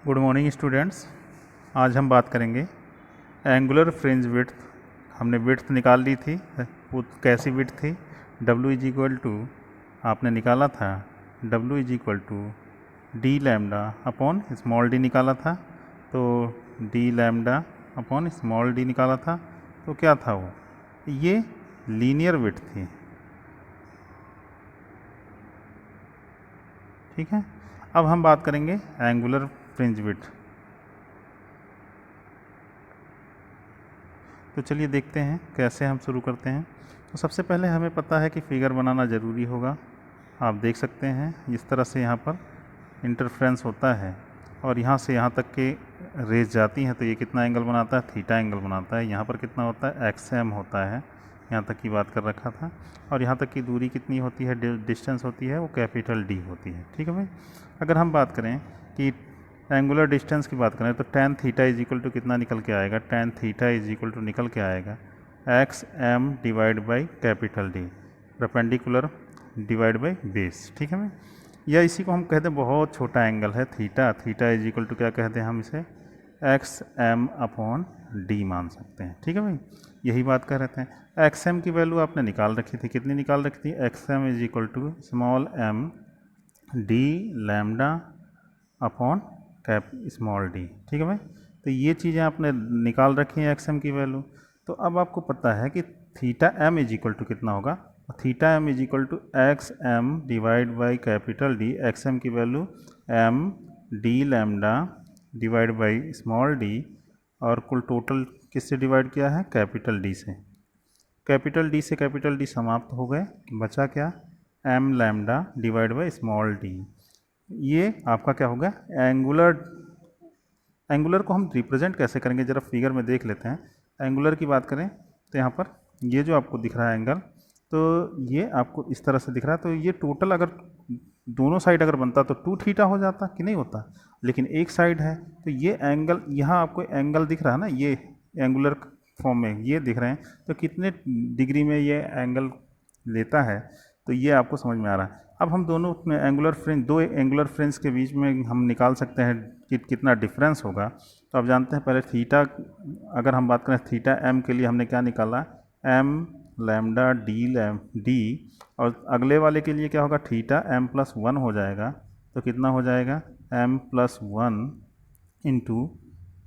Good morning students. आज हम बात करेंगे एंगुलर फ्रिंज विड्थ। हमने विड्थ निकाल ली थी, वो कैसी विड्थ थी? W इज इक्वल टू, आपने निकाला था W is equal to D lambda upon small D निकाला था। तो D lambda upon small D निकाला था, तो क्या था वो? ये लीनियर विड्थ थी। ठीक है, अब हम बात करेंगे एंगुलर फ्रिंज विड्थ। तो चलिए देखते हैं कैसे हम शुरू करते हैं। तो सबसे पहले हमें पता है कि फिगर बनाना ज़रूरी होगा। आप देख सकते हैं इस तरह से यहाँ पर इंटरफ्रेंस होता है और यहाँ से यहाँ तक के रेज जाती हैं, तो ये कितना एंगल बनाता है? थीटा एंगल बनाता है। यहाँ पर कितना होता है? XM होता है। यहाँ तक की बात कर रखा था। और यहाँ तक की दूरी कितनी होती है, डिस्टेंस होती है, वो कैपिटल D होती है। ठीक है भाई। अगर हम बात करें कि एंगुलर डिस्टेंस की बात करें तो tan theta is equal to कितना निकल के आएगा? tan theta is equal to निकल के आएगा XM divide by capital D, perpendicular divide by base. ठीक है भाई। या इसी को हम कहते हैं बहुत छोटा एंगल है theta. Theta is equal to क्या कहते हैं हम इसे? XM अपॉन D मान सकते हैं। ठीक है भाई, यही बात कर रहे थे। XM की वैल्यू आपने निकाल रखी थी, कितनी निकाल रखी थी? XM is equal to small m D lambda upon cap small d। ठीक है भाई, तो ये चीज़ें आपने निकाल रखी हैं XM की वैल्यू। तो अब आपको पता है कि theta m is equal to कितना होगा? Theta m is equal to XM divide by capital D। XM की value m D lambda divide by small d, और कुल टोटल किससे डिवाइड किया है? कैपिटल D से। कैपिटल D से कैपिटल D समाप्त हो गए, बचा क्या? m lambda divide by small d। ये आपका क्या होगा? एंगुलर को हम रिप्रेजेंट कैसे करेंगे, ज़रा फिगर में देख लेते हैं। एंगुलर की बात करें तो यहाँ पर ये जो आपको दिख रहा है एंगल, तो ये आपको इस तरह से दिख रहा है। तो ये टोटल अगर दोनों साइड अगर बनता तो 2 थीटा हो जाता कि नहीं होता, लेकिन एक साइड है तो ये एंगल, यहाँ आपको एंगल दिख रहा है ना, ये एंगुलर फॉर्म में ये दिख रहे हैं, तो कितने डिग्री में ये एंगल लेता है, तो ये आपको समझ में आ रहा है। अब हम दोनों एंगुलर फ्रिंज, दो एंगुलर फ्रिंज के बीच में हम निकाल सकते हैं कि कितना डिफरेंस होगा। तो आप जानते हैं पहले थीटा, अगर हम बात करें थीटा m के लिए हमने क्या निकाला? m लैम्डा d, और अगले वाले के लिए क्या होगा? थीटा m+1 हो जाएगा। तो कितना हो जाएगा? m+1 into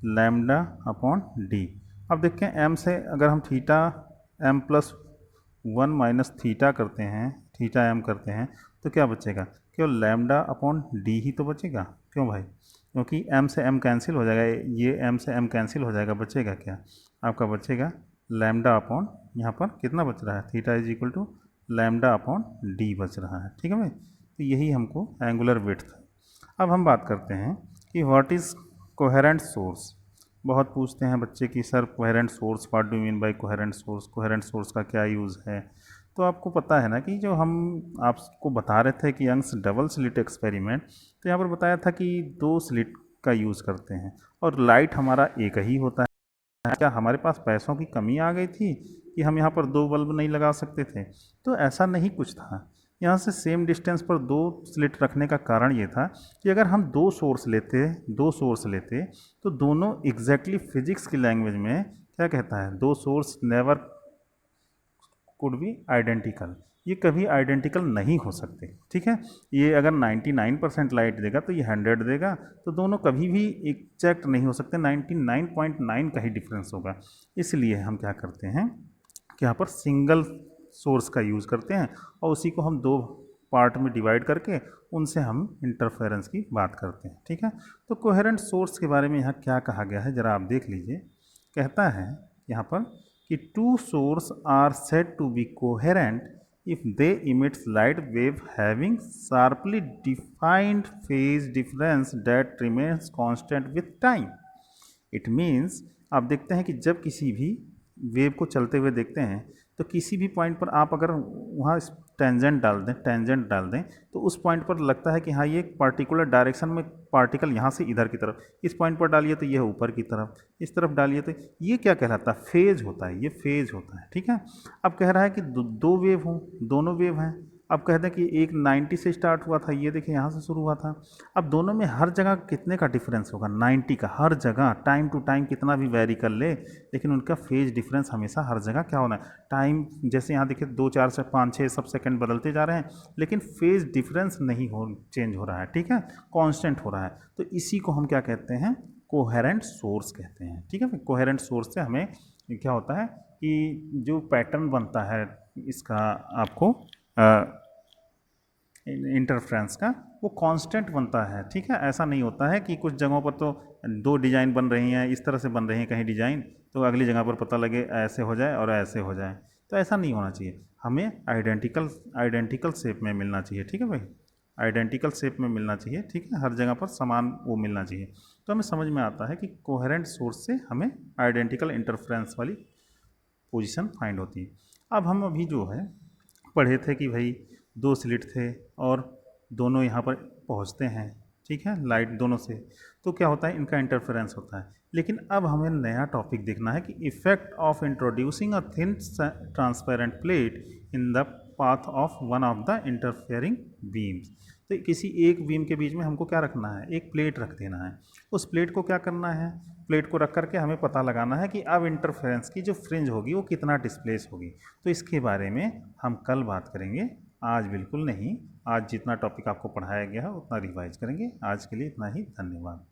lambda upon d। अब देखें m से अगर हम थीटा m+1 माइनस थीटा करते हैं, थीटा m करते हैं, तो क्या बचेगा? केवल लैम्डा अपॉन d ही तो बचेगा। क्यों भाई? क्योंकि m से m कैंसिल हो जाएगा, ये m से m कैंसिल हो जाएगा, बचेगा क्या? आपका बचेगा लैम्डा अपॉन, यहाँ पर कितना बच रहा है? Theta is equal to lambda upon d बच रहा है। ठीक है भाई, तो यही हमको एंगुलर विड्थ है। अब हम बात करते हैं कि व्हाट इज़ कोहेरेंट सोर्स। बहुत पूछते हैं बच्चे कि sir coherent source, what do mean by coherent source? Coherent source का क्या यूज़ है? तो आपको पता है ना कि जो हम आपको बता रहे थे कि यंग्स डबल स्लिट एक्सपेरिमेंट, तो यहाँ पर बताया था कि 2 स्लिट का यूज़ करते हैं और लाइट हमारा एक ही होता है। क्या हमारे पास पैसों की कमी आ गई थी कि हम यहाँ पर 2 बल्ब नहीं लगा सकते थे? तो ऐसा नहीं कुछ था। यहाँ से सेम डिस्टेंस पर 2 स्लिट रखने का कारण ये था कि अगर हम 2 सोर्स लेते तो दोनों एग्जैक्टली फिजिक्स की लैंग्वेज में क्या कहता है? 2 source never could be identical. ये कभी आइडेंटिकल नहीं हो सकते। ठीक है, ये अगर 99% लाइट देगा तो ये 100 देगा, तो दोनों कभी भी एग्जैक्ट नहीं हो सकते, 99.9 का ही डिफरेंस होगा। इसलिए हम क्या करते हैं कि यहाँ पर सिंगल सोर्स का यूज़ करते हैं और उसी को हम 2 पार्ट में डिवाइड करके उनसे हम इंटरफेरेंस की बात करते हैं। ठीक है, तो कोहेरेंट सोर्स के बारे में यहाँ क्या कहा गया है ज़रा आप देख लीजिए। कहता है यहाँ पर कि 2 sources are said to be coherent if they emit light wave having sharply defined phase difference that remains constant with time. It means, आप देखते हैं कि जब किसी भी वेव को चलते हुए देखते हैं तो किसी भी पॉइंट पर आप अगर वहाँ टेंजेंट डाल दें तो उस पॉइंट पर लगता है कि हाँ ये एक पर्टिकुलर डायरेक्शन में पार्टिकल यहाँ से इधर की तरफ, इस पॉइंट पर डालिए तो ये ऊपर की तरफ, इस तरफ डालिए तो ये क्या कहलाता है? फेज होता है, ये फेज होता है। ठीक है, अब कह रहा है कि 2 वेव हों, दोनों वेव हैं, अब कहते हैं कि एक 90 से स्टार्ट हुआ था, ये देखिए यहाँ से शुरू हुआ था। अब दोनों में हर जगह कितने का डिफरेंस होगा, 90 का। हर जगह टाइम टू टाइम कितना भी वेरी कर ले, लेकिन उनका फेज डिफरेंस हमेशा हर जगह क्या होना है, टाइम। जैसे यहाँ देखिए 2 4 से 5 6 सब सेकंड बदलते जा रहे हैं, लेकिन फेज डिफरेंस नहीं हो चेंज हो रहा है, ठीक है, कांस्टेंट हो रहा है। तो इसी को हम क्या कहते हैं, कोहेरेंट सोर्स कहते हैं, ठीक है। कोहेरेंट सोर्स से हमें क्या होता है कि जो पैटर्न बनता है इसका आपको इंटरफ्रेंस का, वो कांस्टेंट बनता है, ठीक है। ऐसा नहीं होता है कि कुछ जगहों पर तो 2 डिजाइन बन रही हैं, इस तरह से बन रही हैं कहीं डिजाइन, तो अगली जगह पर पता लगे ऐसे हो जाए और ऐसे हो जाए, तो ऐसा नहीं होना चाहिए। हमें आइडेंटिकल शेप में मिलना चाहिए, ठीक है भाई, आइडेंटिकल शेप में मिलना चाहिए, ठीक है, हर जगह पर समान वो मिलना चाहिए। तो हमें समझ में आता है कि कोहेरेंट सोर्स से हमें आइडेंटिकल इंटरफ्रेंस वाली पोजीशन फाइंड होती है। अब हम अभी जो है पढ़े थे कि भाई 2 स्लिट थे और दोनों यहाँ पर पहुँचते हैं, ठीक है, लाइट दोनों से, तो क्या होता है, इनका इंटरफेरेंस होता है। लेकिन अब हमें नया टॉपिक देखना है कि effect of introducing a thin transparent plate in the path of one of the interfering beams. तो किसी एक बीम के बीच में हमको क्या रखना है, एक प्लेट रख देना है। उस प्लेट को क्या करना है, प्लेट को रख करके हमें पता लगाना है कि अब इंटरफेरेंस की जो फ्रिंज होगी वो कितना डिस्प्लेस होगी। तो इसके बारे में हम कल बात करेंगे, आज बिल्कुल नहीं। आज जितना टॉपिक आपको पढ़ाया गया है उतना रिवाइज करेंगे। आज के लिए इतना ही, धन्यवाद।